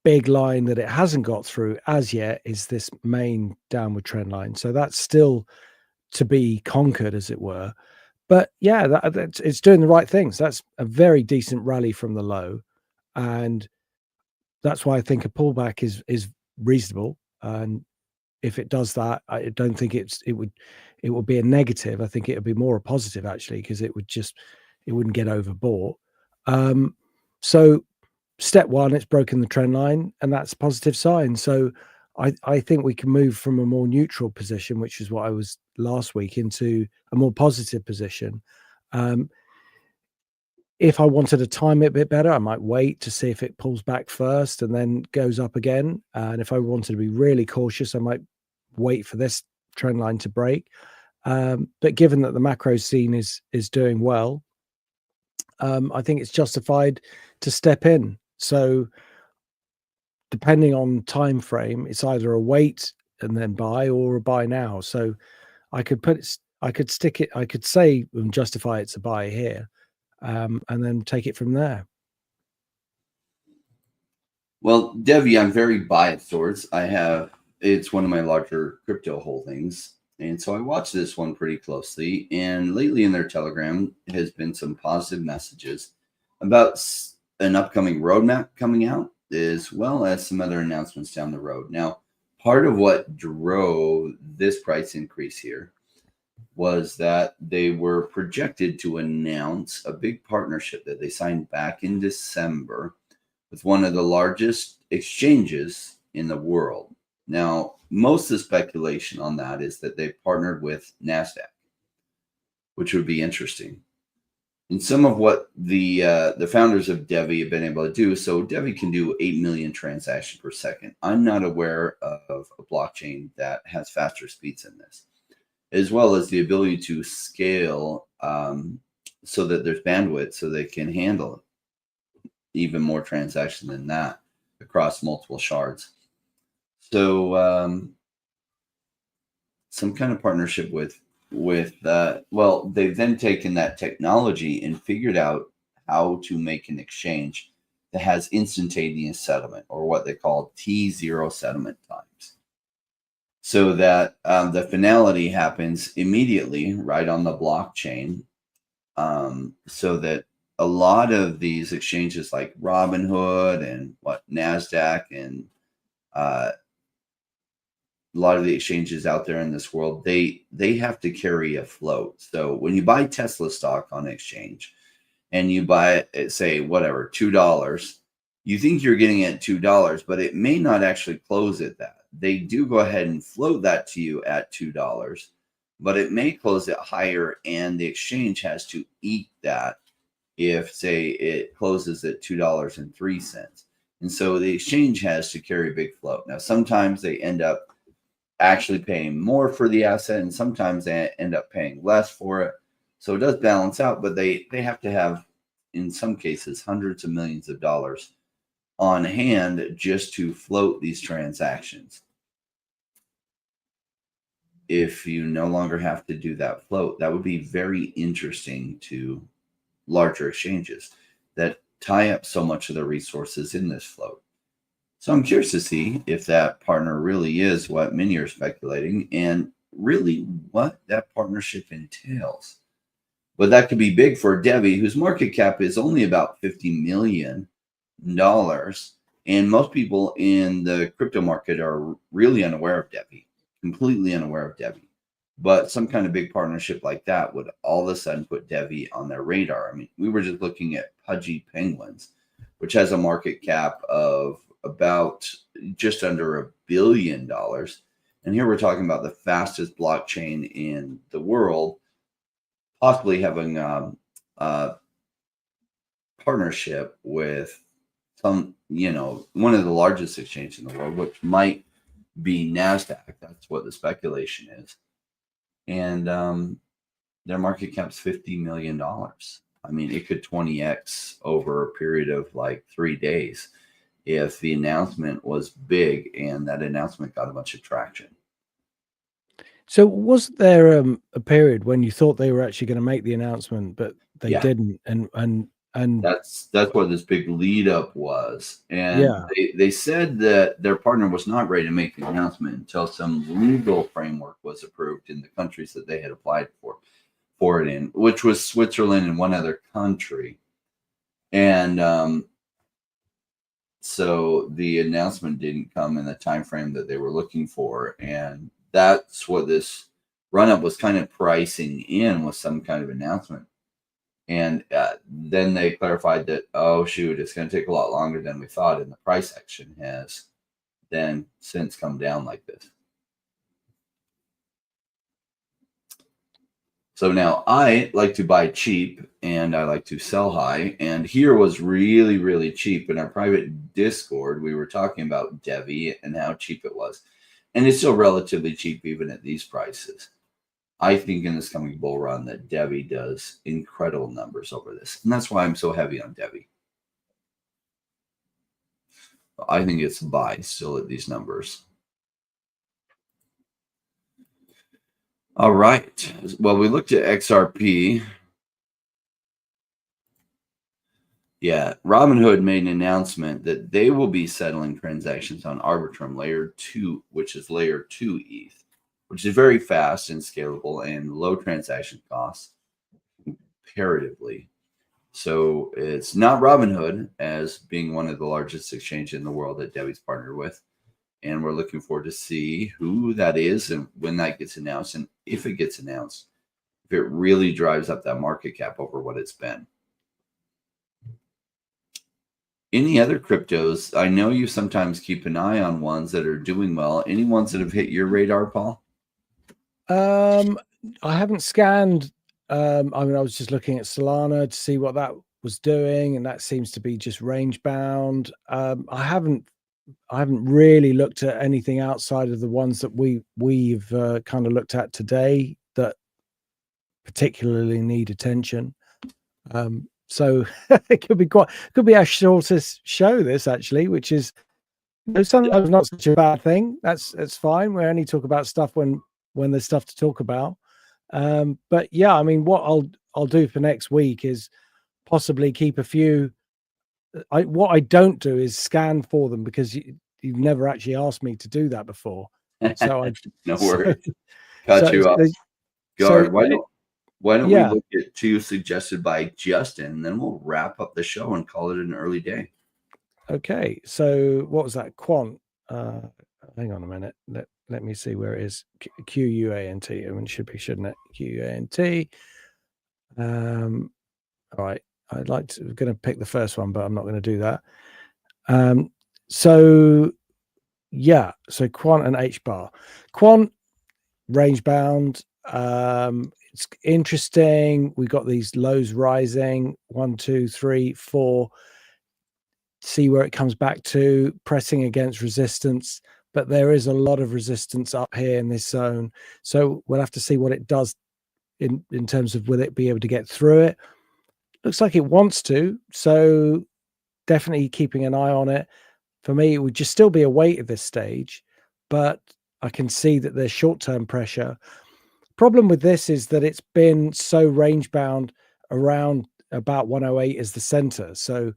big line that it hasn't got through as yet is this main downward trend line. So that's still to be conquered, as it were. But yeah, it's doing the right things. That's a very decent rally from the low, and that's why I think a pullback is reasonable. And if it does that, I don't think it would be a negative. I think it would be more a positive actually, because it wouldn't get overbought. So step one, it's broken the trend line, and that's a positive sign. So I think we can move from a more neutral position, which is what I was last week, into a more positive position. If I wanted to time it a bit better, I might wait to see if it pulls back first and then goes up again. And if I wanted to be really cautious, I might wait for this trend line to break. But given that the macro scene is doing well, I think it's justified to step in. So depending on time frame, it's either a wait and then buy or a buy now. So I could stick it, I could say and justify it's a buy here, and then take it from there. Well, DevVE, I'm very biased towards. It's one of my larger crypto holdings. And so I watch this one pretty closely. And lately in their Telegram has been some positive messages about an upcoming roadmap coming out, as well as some other announcements down the road. Now, part of what drove this price increase here was that they were projected to announce a big partnership that they signed back in December with one of the largest exchanges in the world. Now, most of the speculation on that is that they partnered with NASDAQ, which would be interesting. And some of what the founders of DevVE have been able to do, so DevVE can do 8 million transactions per second. I'm not aware of a blockchain that has faster speeds than this, as well as the ability to scale so that there's bandwidth so they can handle even more transactions than that across multiple shards. So some kind of partnership with well, they've then taken that technology and figured out how to make an exchange that has instantaneous settlement, or what they call T0 settlement times, so that the finality happens immediately right on the blockchain, so that a lot of these exchanges like Robinhood and NASDAQ and a lot of the exchanges out there in this world, they have to carry a float. So when you buy Tesla stock on exchange and you buy it at, say, whatever, $2, you think you're getting it at $2, but it may not actually close at that. They do go ahead and float that to you at $2, but it may close it higher, and the exchange has to eat that if, say, it closes at $2.03. And so the exchange has to carry a big float. Now, sometimes they end up actually paying more for the asset, and sometimes they end up paying less for it. So it does balance out, but they have to have, in some cases, hundreds of millions of dollars on hand just to float these transactions. If you no longer have to do that float, that would be very interesting to larger exchanges that tie up so much of their resources in this float. So I'm curious to see if that partner really is what many are speculating, and really what that partnership entails. But that could be big for DevVE, whose market cap is only about $50 million. And most people in the crypto market are really unaware of DevVE, completely unaware of DevVE. But some kind of big partnership like that would all of a sudden put DevVE on their radar. I mean, we were just looking at Pudgy Penguins, which has a market cap of about just under $1 billion. And here we're talking about the fastest blockchain in the world, possibly having a partnership with some, one of the largest exchanges in the world, which might be NASDAQ. That's what the speculation is. And their market cap's $50 million. I mean, it could 20x over a period of like 3 days if the announcement was big and that announcement got a bunch of traction. So was there a period when you thought they were actually going to make the announcement, but they didn't? And that's what this big lead up was. And they said that their partner was not ready to make the announcement until some legal framework was approved in the countries that they had applied for. pour it in, which was Switzerland and one other country. And so the announcement didn't come in the time frame that they were looking for, and that's what this run-up was kind of pricing in, with some kind of announcement. And then they clarified that, oh shoot, it's going to take a lot longer than we thought, and the price action has then since come down like this. So now I like to buy cheap and I like to sell high. And here was really, really cheap. In our private Discord, we were talking about DEVVE and how cheap it was. And it's still relatively cheap even at these prices. I think in this coming bull run that DEVVE does incredible numbers over this. And that's why I'm so heavy on DEVVE. I think it's a buy still at these numbers. All right. Well, we looked at XRP. Yeah, Robinhood made an announcement that they will be settling transactions on Arbitrum Layer 2, which is Layer 2 ETH, which is very fast and scalable and low transaction costs comparatively. So it's not Robinhood as being one of the largest exchanges in the world that DEVVE's partnered with. And we're looking forward to see who that is and when that gets announced, and if it gets announced, if it really drives up that market cap over what it's been. Any other cryptos? I know you sometimes keep an eye on ones that are doing well. Any ones that have hit your radar, Paul? I haven't scanned. I mean, I was just looking at Solana to see what that was doing, and that seems to be just range bound. I haven't really looked at anything outside of the ones that we've kind of looked at today that particularly need attention. So it could be our shortest show, this actually, which is, you know, sometimes not such a bad thing. That's fine. We only talk about stuff when there's stuff to talk about. But yeah, I mean, what I'll do for next week is possibly keep a few. What I don't do is scan for them, because you've never actually asked me to do that before. So no worries. Cut you off. Guard, why don't we look at two suggested by Justin, and then we'll wrap up the show and call it an early day. Okay. So what was that? Quant. Hang on a minute. Let me see where it is. QUANT. I mean, it should be, shouldn't it? QUANT. All right. I'm going to pick the first one, but I'm not going to do that. So Quant and HBAR. Quant, range bound. It's interesting. We got these lows rising, 1, 2, 3, 4. See where it comes back to, pressing against resistance. But there is a lot of resistance up here in this zone. So we'll have to see what it does in terms of will it be able to get through it. Looks like it wants to. So definitely keeping an eye on it. For me, it would just still be a wait at this stage, but I can see that there's short-term pressure. Problem with this is that it's been so range-bound around about 108 as the center. So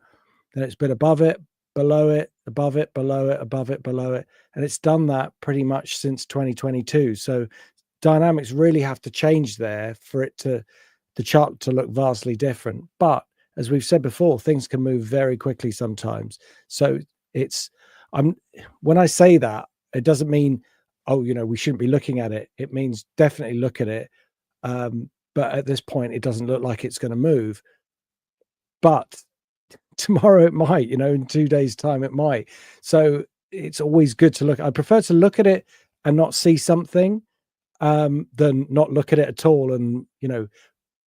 then it's been above it, below it, above it, below it, above it, below it. And it's done that pretty much since 2022. So dynamics really have to change there for the chart to look vastly different. But as we've said before, things can move very quickly sometimes. So when I say that, it doesn't mean, oh, you know, we shouldn't be looking at it. It means definitely look at it. But at this point, it doesn't look like it's going to move. But tomorrow it might, you know, in 2 days' time it might. So it's always good to look. I prefer to look at it and not see something than not look at it at all. And, you know,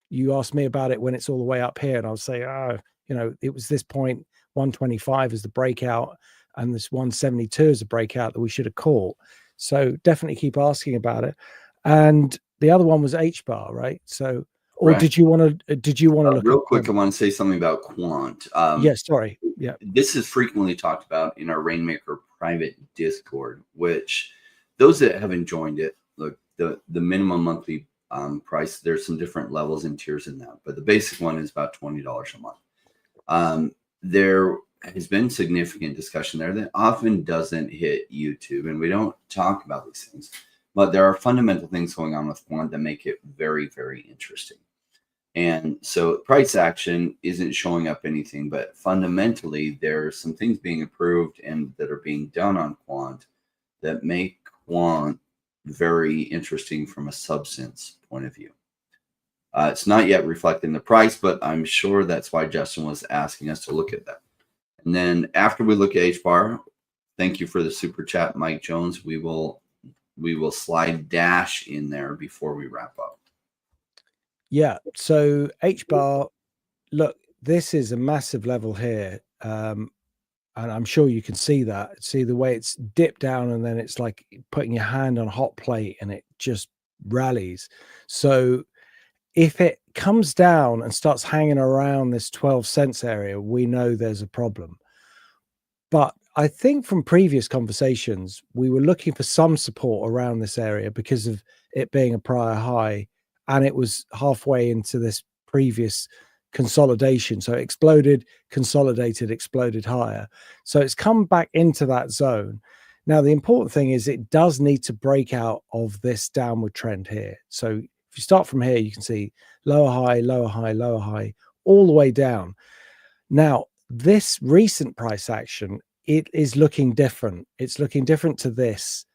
you ask me about it when it's all the way up here, and I'll say, oh, you know, it was this point, 125 is the breakout, and this 172 is a breakout that we should have caught. So definitely keep asking about it. And the other one was HBAR, right? So, or right. Did you want to look real quick? I want to say something about Quant. Yes, sorry. Yeah. This is frequently talked about in our Rainmaker private Discord, which those that haven't joined it, look, the minimum monthly price, there's some different levels and tiers in that, but the basic one is about $20 a month. There has been significant discussion there that often doesn't hit YouTube, and we don't talk about these things, but there are fundamental things going on with Quant that make it very, very interesting. And so price action isn't showing up anything, but fundamentally there's some things being approved and that are being done on quant that make quant very interesting from a substance point of view. It's not yet reflecting the price, but I'm sure that's why Justin was asking us to look at that. And then after we look at HBAR, thank you for the super chat, Mike Jones. We will slide Dash in there before we wrap up. Yeah. So HBAR, look, this is a massive level here. And I'm sure you can see that. See the way it's dipped down and then it's like putting your hand on a hot plate and it just rallies. So if it comes down and starts hanging around this 12 cents area, we know there's a problem. But I think from previous conversations, we were looking for some support around this area because of it being a prior high, and it was halfway into this previous consolidation. So it exploded, consolidated, exploded higher. So it's come back into that zone. Now, the important thing is it does need to break out of this downward trend here. So if you start from here, you can see lower high, lower high, lower high, all the way down. Now, this recent price action, it is looking different. It's looking different to this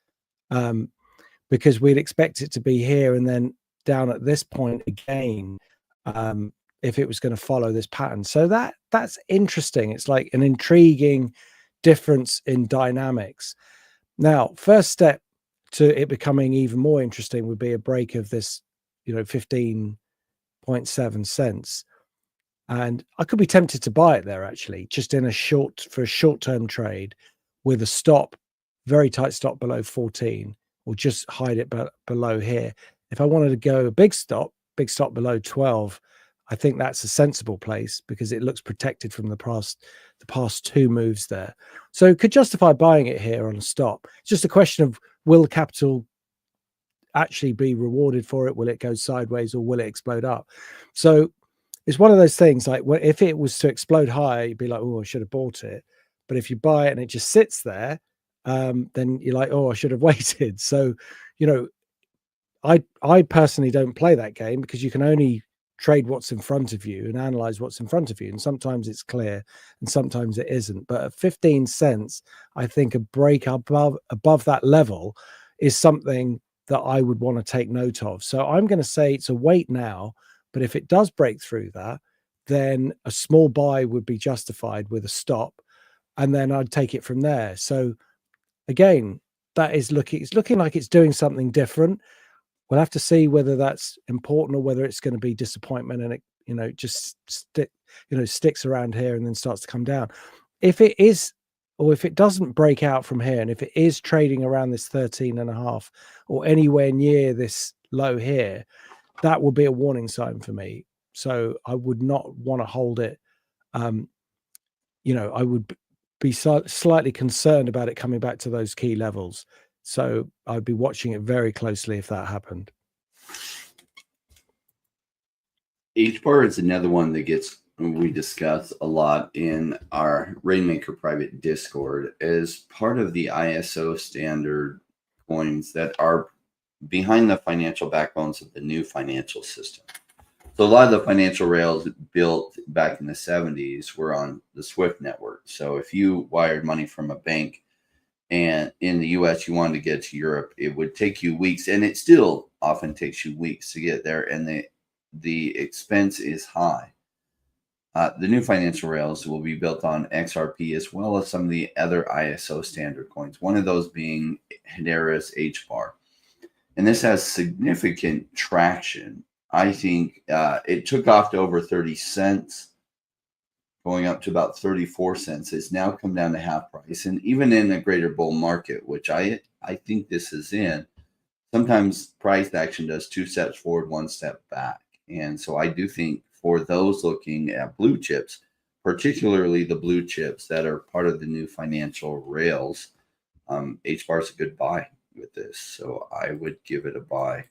because we'd expect it to be here and then down at this point again if it was going to follow this pattern. So that's interesting. It's like an intriguing difference in dynamics. Now, first step to it becoming even more interesting would be a break of this, 15.7 cents. And I could be tempted to buy it there actually, just for a short-term trade with a stop, very tight stop below 14, or just hide it below here. If I wanted to go a big stop below 12, I think that's a sensible place because it looks protected from the past two moves there. So could justify buying it here on a stop. It's just a question of, will capital actually be rewarded for it? Will it go sideways or will it explode up? So it's one of those things like if it was to explode higher, you'd be like, oh, I should have bought it. But if you buy it and it just sits there, then you're like, oh, I should have waited. So, I personally don't play that game because you can only trade what's in front of you and analyze what's in front of you. And sometimes it's clear and sometimes it isn't. But at 15 cents, I think a break above that level is something that I would want to take note of. So I'm going to say it's a wait now. But if it does break through that, then a small buy would be justified with a stop, and then I'd take it from there. So again, it's looking like it's doing something different. We'll have to see whether that's important or whether it's going to be disappointment and it, just sticks around here and then starts to come down. If it is, or if it doesn't break out from here, and if it is trading around this 13.5 or anywhere near this low here, that will be a warning sign for me. So I would not want to hold it. I would be slightly concerned about it coming back to those key levels. So I'd be watching it very closely if that happened. HBAR is another one that we discuss a lot in our Rainmaker private Discord as part of the ISO standard coins that are behind the financial backbones of the new financial system. So a lot of the financial rails built back in the 70s were on the SWIFT network. So if you wired money from a bank and in the US you wanted to get to Europe, it would take you weeks, and it still often takes you weeks to get there, and the expense is high. The new financial rails will be built on XRP as well as some of the other ISO standard coins, one of those being Hedera's HBAR. And this has significant traction. I think it took off to over 30 cents, going up to about 34 cents. It's now come down to half price. And even in a greater bull market, which I think this is in, sometimes price action does 2 steps forward, 1 step back. And so I do think for those looking at blue chips, particularly the blue chips that are part of the new financial rails, HBAR is a good buy with this. So I would give it a buy.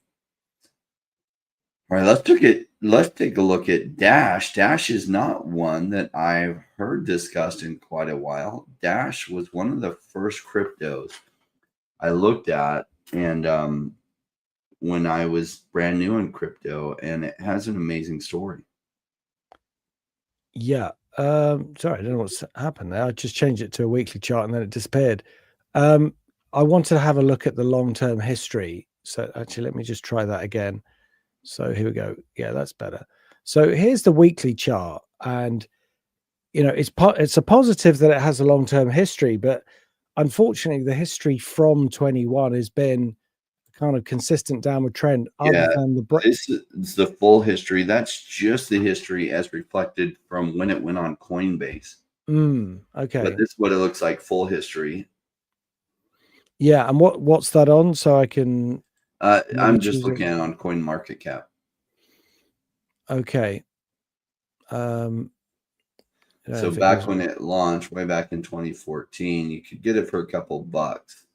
All right, let's take a look at Dash. Dash is not one that I've heard discussed in quite a while. Dash was one of the first cryptos I looked at, and when I was brand new in crypto, and it has an amazing story. Yeah. Sorry, I don't know what's happened there. I just changed it to a weekly chart and then it disappeared. I wanted to have a look at the long-term history. So actually, let me just try that again. So here we go. Yeah, that's better. So here's the weekly chart, and it's a positive that it has a long-term history, but unfortunately, the history from 21 has been kind of consistent downward trend, other Yeah, than the this is the full history. That's just the history as reflected from when it went on Coinbase. But okay. this is what it looks like, full history. Yeah, and what's that on? So I can maybe I'm just choose it. looking at it on CoinMarketCap. Okay. I don't know So if it back gives when me. it launched, way back in 2014, you could get it for a couple bucks.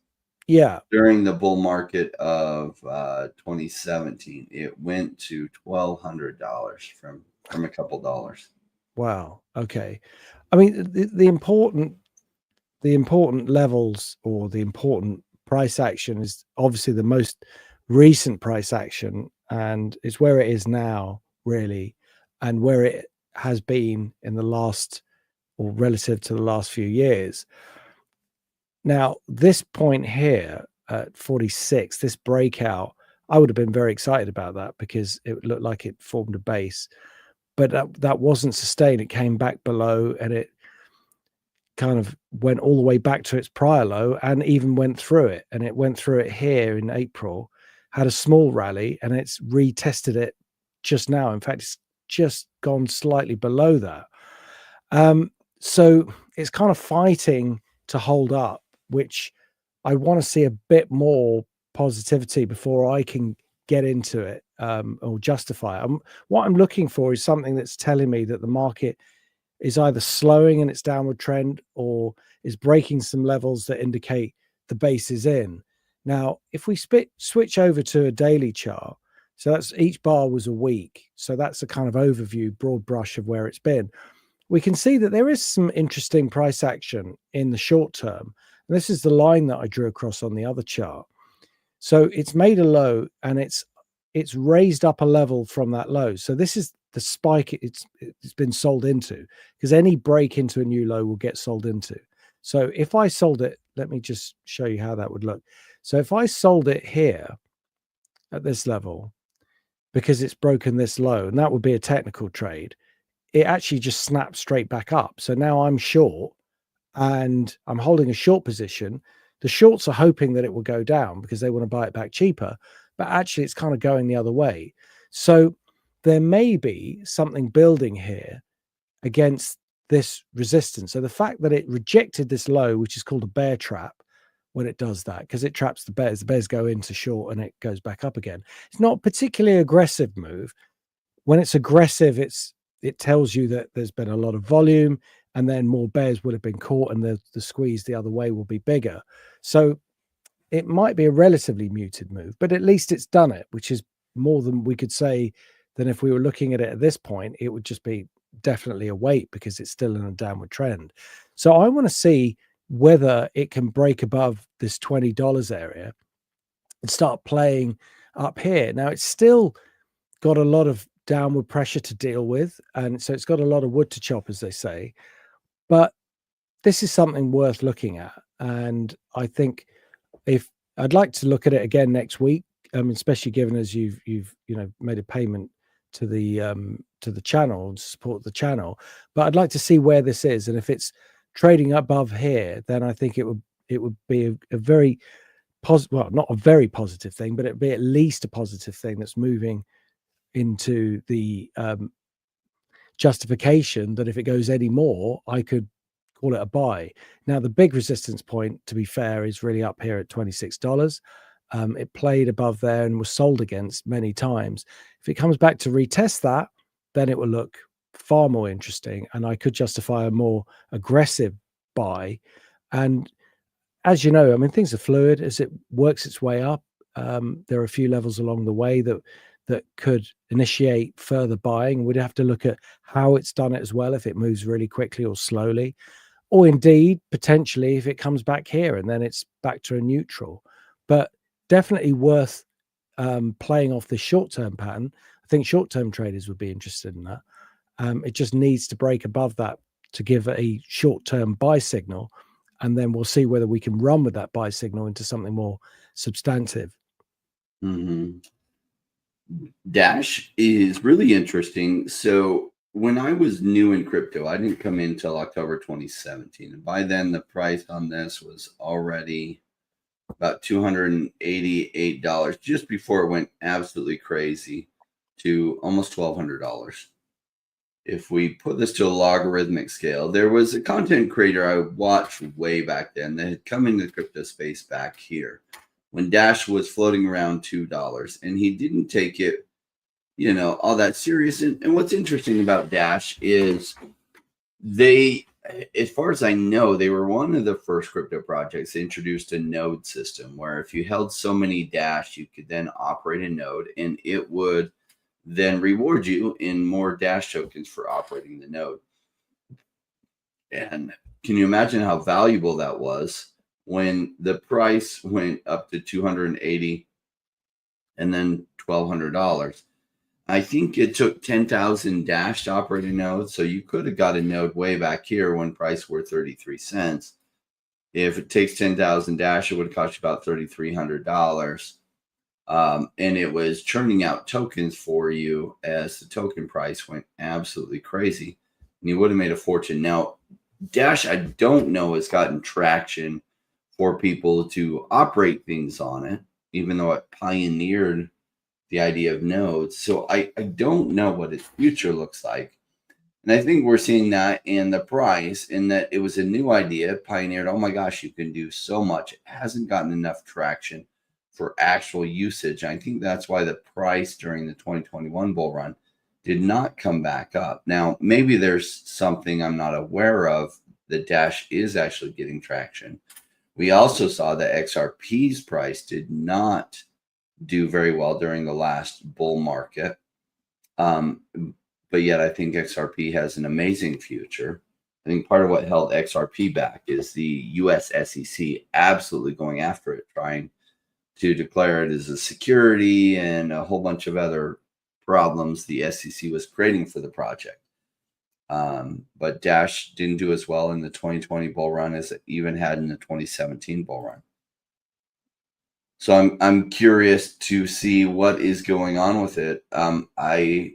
Yeah. During the bull market of 2017, it went to $1,200 from a couple dollars. Wow. Okay. I mean, the important levels, or the important price action, is obviously the most recent price action, and it's where it is now, really, and where it has been in the last, or relative to the last few years. Now, this point here at 46, this breakout, I would have been very excited about that because it looked like it formed a base, but that wasn't sustained. It came back below, and it kind of went all the way back to its prior low and even went through it. And it went through it here in April, had a small rally, and it's retested it just now. In fact, it's just gone slightly below that. So it's kind of fighting to hold up, which I want to see a bit more positivity before I can get into it, or justify it. What I'm looking for is something that's telling me that the market is either slowing in its downward trend or is breaking some levels that indicate the base is in. Now, if we switch over to a daily chart, so that's each bar was a week. So that's a kind of overview, broad brush of where it's been. We can see that there is some interesting price action in the short term. And this is the line that I drew across on the other chart. So it's made a low, and it's raised up a level from that low. So this is the spike it's been sold into, because any break into a new low will get sold into. So if I sold it, let me just show you how that would look. So if I sold it here at this level, because it's broken this low, and that would be a technical trade, it actually just snaps straight back up. So now I'm short, and I'm holding a short position. The shorts are hoping that it will go down because they want to buy it back cheaper, but actually it's kind of going the other way. So there may be something building here against this resistance. So the fact that it rejected this low, which is called a bear trap, when it does that, because it traps the bears go into short and it goes back up again. It's not a particularly aggressive move. When it's aggressive, it tells you that there's been a lot of volume, and then more bears would have been caught, and the squeeze the other way will be bigger. So it might be a relatively muted move, but at least it's done it, which is more than we could say than if we were looking at it at this point. It would just be definitely a wait because it's still in a downward trend. So I want to see whether it can break above this $20 area and start playing up here. Now, it's still got a lot of downward pressure to deal with, and so it's got a lot of wood to chop, as they say. But this is something worth looking at, and I think if I'd like to look at it again next week, especially given as you've made a payment to the channel and support the channel. But I'd like to see where this is, and if it's trading above here, then I think it would be a very positive, well, not a very positive thing, but it'd be at least a positive thing that's moving into the justification that if it goes any more, I could call it a buy. Now, the big resistance point, to be fair, is really up here at $26. It played above there and was sold against many times. If it comes back to retest that, then it will look far more interesting, and I could justify a more aggressive buy. And as you know, I mean, things are fluid as it works its way up. There are a few levels along the way that could initiate further buying. We'd have to look at how it's done it as well, if it moves really quickly or slowly, or indeed potentially if it comes back here and then it's back to a neutral. But definitely worth playing off the short-term pattern. I think short-term traders would be interested in that. It just needs to break above that to give a short-term buy signal, and then we'll see whether we can run with that buy signal into something more substantive. Mm-hmm. Dash is really interesting. So when I was new in crypto, I didn't come in until October 2017. And by then, the price on this was already about $288, just before it went absolutely crazy to almost $1,200. If we put this to a logarithmic scale, there was a content creator I watched way back then that had come into the crypto space back here when Dash was floating around $2, and he didn't take it, all that serious. And what's interesting about Dash is they, as far as I know, they were one of the first crypto projects that introduced a node system where if you held so many Dash, you could then operate a node, and it would then reward you in more Dash tokens for operating the node. And can you imagine how valuable that was when the price went up to $280 and then $1,200? I think it took 10,000 Dash to operate a node. So you could have got a node way back here when price were 33 cents. If it takes 10,000 Dash, it would cost you about $3,300. And it was churning out tokens for you as the token price went absolutely crazy. And you would have made a fortune. Now, Dash, I don't know, has gotten traction for people to operate things on it, even though it pioneered the idea of nodes. So I don't know what its future looks like. And I think we're seeing that in the price, in that it was a new idea, pioneered. Oh my gosh, you can do so much. It hasn't gotten enough traction for actual usage. I think that's why the price during the 2021 bull run did not come back up. Now, maybe there's something I'm not aware of that Dash is actually getting traction. We also saw that XRP's price did not do very well during the last bull market. But yet I think XRP has an amazing future. I think part of what held XRP back is the US SEC absolutely going after it, trying to declare it as a security and a whole bunch of other problems the SEC was creating for the project. But Dash didn't do as well in the 2020 bull run as it even had in the 2017 bull run. So I'm curious to see what is going on with it.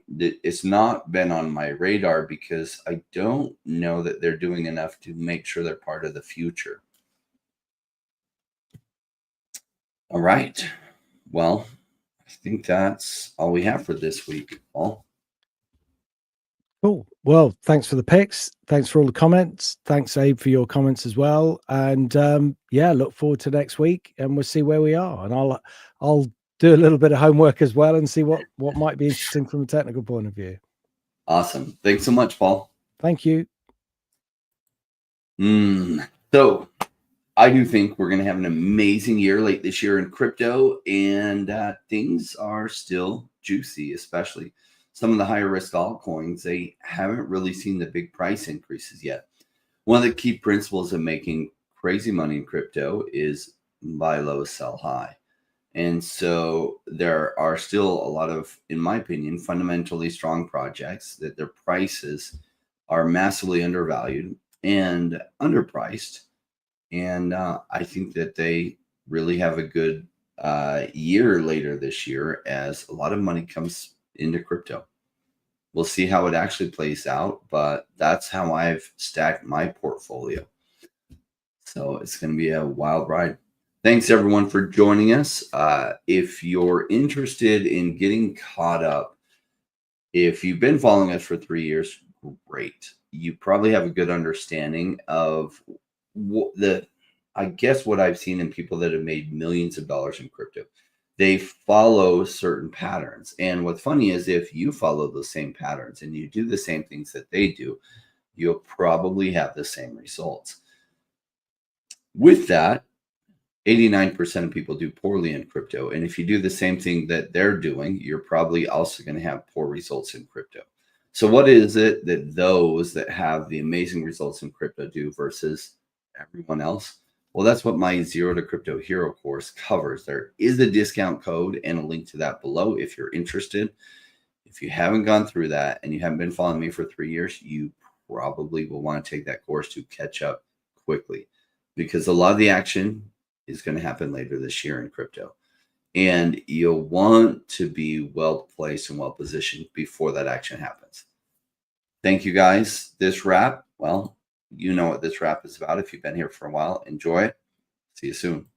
It's not been on my radar because I don't know that they're doing enough to make sure they're part of the future. All right. Well, I think that's all we have for this week, Paul. Cool. Well, thanks for the picks. Thanks for all the comments. Thanks, Abe, for your comments as well. And look forward to next week, and we'll see where we are. And I'll do a little bit of homework as well and see what might be interesting from a technical point of view. Awesome. Thanks so much, Paul. Thank you. So I do think we're going to have an amazing year late this year in crypto, and things are still juicy, especially some of the higher risk altcoins. They haven't really seen the big price increases yet. One of the key principles of making crazy money in crypto is buy low, sell high. And so there are still a lot of, in my opinion, fundamentally strong projects that their prices are massively undervalued and underpriced. And I think that they really have a good year later this year as a lot of money comes into crypto. We'll see how it actually plays out, but that's how I've stacked my portfolio. So it's going to be a wild ride. Thanks everyone for joining us. If you're interested in getting caught up, if you've been following us for 3 years, great. You probably have a good understanding of what I've seen in people that have made millions of dollars in crypto. They follow certain patterns. And what's funny is if you follow the same patterns and you do the same things that they do, you'll probably have the same results. With that, 89% of people do poorly in crypto. And if you do the same thing that they're doing, you're probably also going to have poor results in crypto. So what is it that those that have the amazing results in crypto do versus everyone else? Well, that's what my Zero to Crypto Hero course covers. There is a discount code and a link to that below if you're interested. If you haven't gone through that and you haven't been following me for 3 years, you probably will want to take that course to catch up quickly, because a lot of the action is going to happen later this year in crypto. And you'll want to be well placed and well positioned before that action happens. Thank you, guys. This wrap, well, you know what this wrap is about. If you've been here for a while, enjoy it. See you soon.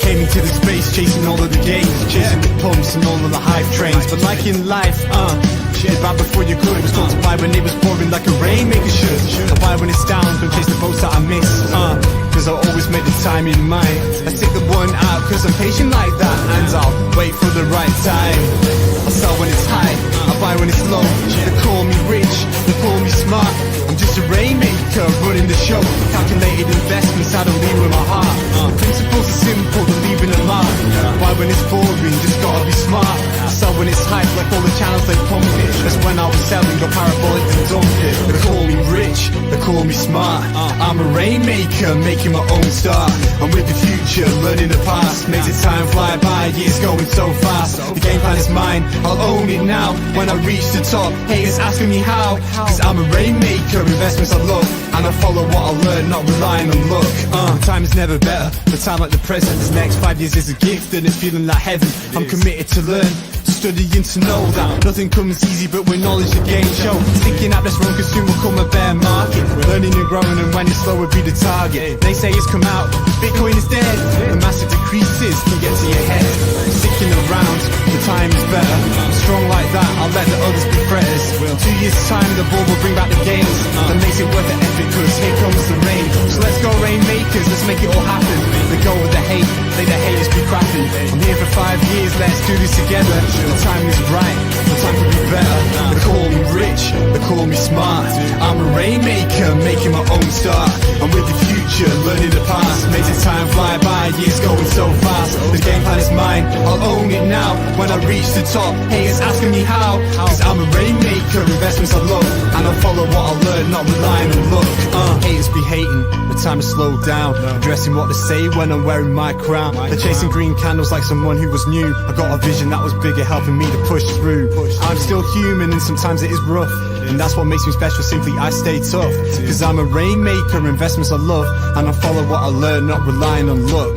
Came into the space, chasing all of the gains, chasing the pumps and all of the hype trains. But like in life, shit bad before you could. Was told to buy when it was pouring like a rainmaker should. I buy when it's down, don't chase the boats that I miss. Cause I always make the time in mind. I stick the one out cause I'm patient like that, and I'll wait for the right time. I sell when it's high, I buy when it's low. They call me rich, they call me smart. I'm just a rainmaker running the show. Calculated investments, I don't lead with my heart. The principles are simple, they're leaving a mark. Buy when it's boring, just gotta be smart. I sell when it's hype, like all the channels they pump it. That's when I was selling, got parabolic and dump it. They call me rich, they call me smart. I'm a rainmaker, making my own start. I'm with the future, learning the past. Makes it time fly by, years going so fast. The game plan is mine, I'll own it now. When I reach the top, haters asking me how. Cause I'm a rainmaker, investments I love. And I follow what I learn, not relying on luck. Time is never better, the time like the present. This next 5 years is a gift and it's feeling like heaven. I'm committed to learn, studying to know that nothing comes easy, but with knowledge the game show. Sticking out this wrong, cause soon will come a bear market. Learning and growing, and when it's slow will be the target. They say it's come out, Bitcoin is dead. The massive decreases can get to your head. Sticking around, the time is better. Strong like that, I'll let the others be fretters. 2 years time, the ball will bring back the gains. That makes it worth the effort, cause here comes the rain. So let's go rainmakers, let's make it all happen. Let go with the hate, let the haters be crappy. I'm here for 5 years, let's do this together. The time is right, the time could be better. They call me rich, they call me smart. I'm a rainmaker, making my own start. I'm with the future, learning the past. Makes it time fly by, years going so fast. The game plan is mine, I'll own it now. When I reach the top, haters asking me how. Cause I'm a rainmaker, investments I love. And I follow what I learn, not relying on luck. Haters be hating, the time is slowed down. Addressing what they say when I'm wearing my crown. They're chasing green candles like someone who was new. I got a vision that was bigger, helping me to push through. I'm still human and sometimes it is rough, and that's what makes me special, simply I stay tough. Cause I'm a rainmaker, investments I love. And I follow what I learn, not relying on luck.